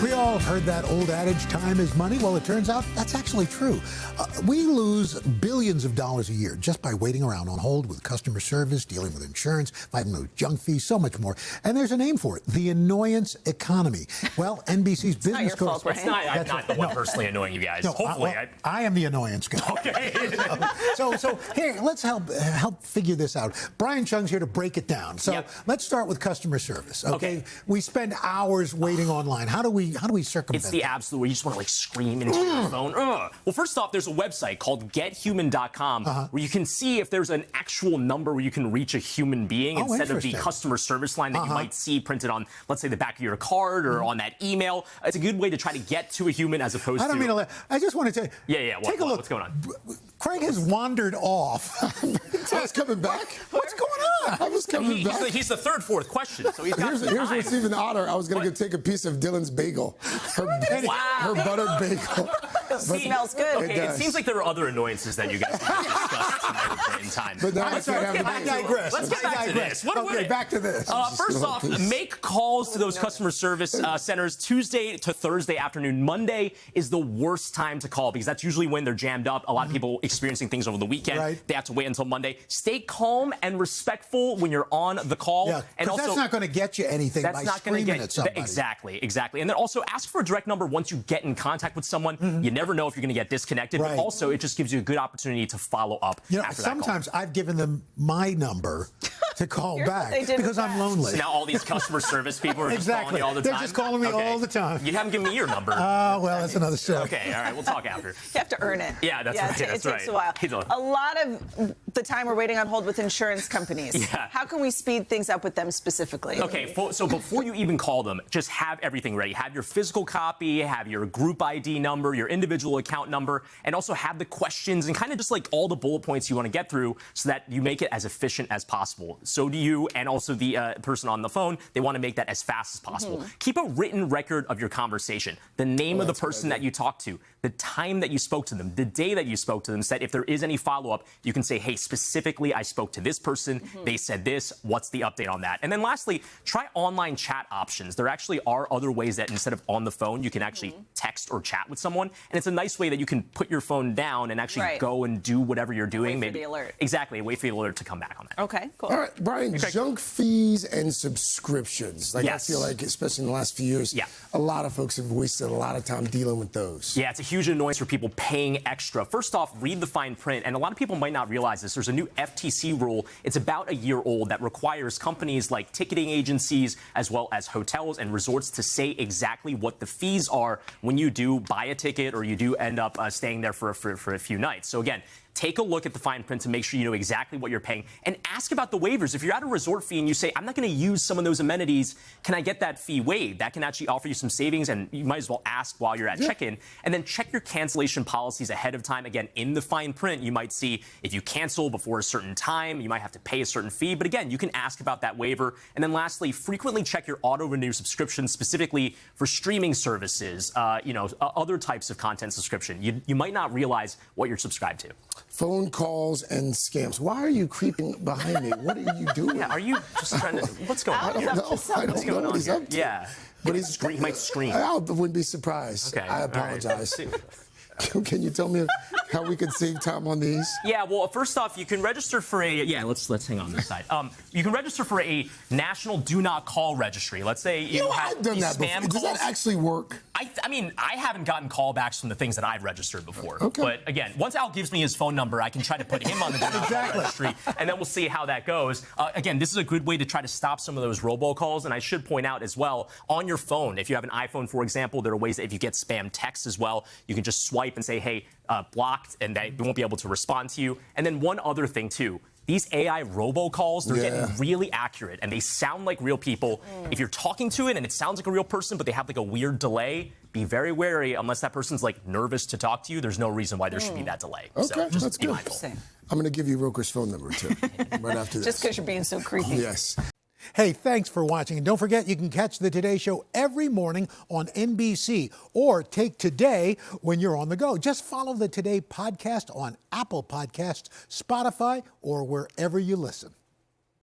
We all heard that old adage, time is money. Well, it turns out that's actually true. We lose billions of dollars a year just by waiting around on hold with customer service, dealing with insurance, fighting those junk fees, so much more. And there's a name for it, the annoyance economy. Well, NBC's business correspondent. I'm not the one personally annoying you guys. No, Hopefully, I am the annoyance guy. Okay. so here, let's help figure this out. Brian Cheung's here to break it down. So let's start with customer service. Okay, we spend hours waiting online. How do we circumvent? It's the absolute where you just want to like scream into your phone. Well, first off, there's a website called gethuman.com where you can see if there's an actual number where you can reach a human being instead of the customer service line that you might see printed on, let's say, the back of your card or on that email. It's a good way to try to get to a human as opposed to. I don't mean to. I just want to tell you. Yeah. Take a look. What's going on? Craig has wandered off. I was coming back. What's going on? I was coming back. He's the fourth question, so he's got Here's what's even odder. I was going to go take a piece of Dylan's bagel. Her buttered bagel. It smells good. Okay, it seems like there are other annoyances that you guys need to discuss tonight in time. But now I digress. Let's get back to this. Back to this. First off, make calls to those customer service centers Tuesday to Thursday afternoon. Monday is the worst time to call because that's usually when they're jammed up. A lot of people experiencing things over the weekend. They have to wait until Monday. Stay calm and respectful when you're on the call. Yeah, and also, that's not going to get you anything by screaming at somebody. Exactly. And then also ask for a direct number once you get in contact with someone. You never know if you're going to get disconnected. But also, it just gives you a good opportunity to follow up after that call. Sometimes I've given them my number to call back because I'm lonely. So now all these customer service people are just calling you all the time? They're just calling me all the time. You haven't given me your number. Well, that's another story. Okay, all right, we'll talk after. You have to earn it. Yeah, that's right. It takes a while. A lot of the time we're waiting on hold with insurance companies. How can we speed things up with them specifically? Okay, so before you even call them, just have everything ready. Have your physical copy, have your group ID number, your individual account number, and also have the questions and kind of just like all the bullet points you want to get through so that you make it as efficient as possible. So do you, and also the person on the phone. They want to make that as fast as possible. Keep a written record of your conversation, the name of the person that you talked to, the time that you spoke to them, the day that you spoke to them, so that if there is any follow-up, you can say, hey, specifically, I spoke to this person. They said this. What's the update on that? And then lastly, try online chat options. There actually are other ways that instead of on the phone, you can actually text or chat with someone. And it's a nice way that you can put your phone down and actually go and do whatever you're doing. Wait for the alert. Exactly. Wait for the alert to come back on that. Okay, cool. All right, Brian, junk fees and subscriptions. I feel like, especially in the last few years, a lot of folks have wasted a lot of time dealing with those. Yeah, it's a huge annoyance for people paying extra. First off, read the fine print. And a lot of people might not realize this. There's a new FTC rule. It's about a year old that requires companies like ticketing agencies as well as hotels and resorts to say exactly what the fees are when you do buy a ticket or you do end up staying there for a few nights. So again, take a look at the fine print to make sure you know exactly what you're paying and ask about the waivers. If you're at a resort fee and you say, I'm not going to use some of those amenities, can I get that fee waived? That can actually offer you some savings, and you might as well ask while you're at check-in. And then check your cancellation policies ahead of time. Again, in the fine print, you might see if you cancel before a certain time, you might have to pay a certain fee. But again, you can ask about that waiver. And then lastly, frequently check your auto-renew subscriptions, specifically for streaming services, other types of content subscription. You might not realize what you're subscribed to. Phone calls and scams. Why are you creeping behind me? What are you doing? Yeah, are you just trying to... What's going on? I don't know what he's up to. Yeah. But he might scream. I wouldn't be surprised. Okay. I apologize. Can you tell me how we can save time on these? Yeah, well, first off, you can register for a... Yeah, let's hang on this side. You can register for a national do not call registry. Let's say you have I've done that spam before. Does that actually work? I mean, I haven't gotten callbacks from the things that I've registered before. Okay. But again, once Al gives me his phone number, I can try to put him on the do not call registry, and then we'll see how that goes. Again, this is a good way to try to stop some of those robocalls. And I should point out as well, on your phone, if you have an iPhone, for example, there are ways that if you get spam texts as well, you can just swipe and say, hey, blocked, and they won't be able to respond to you. And then one other thing, too. These AI robocalls, they're getting really accurate, and they sound like real people. If you're talking to it and it sounds like a real person, but they have like a weird delay, be very wary. Unless that person's like nervous to talk to you, there's no reason why there should be that delay. Okay, so just that's be good. mindful. I'm going to give you Roker's phone number, too, right after this. Just because you're being so creepy. Yes. Hey, thanks for watching. And don't forget, you can catch the Today Show every morning on NBC or take Today when you're on the go. Just follow the Today podcast on Apple Podcasts, Spotify, or wherever you listen.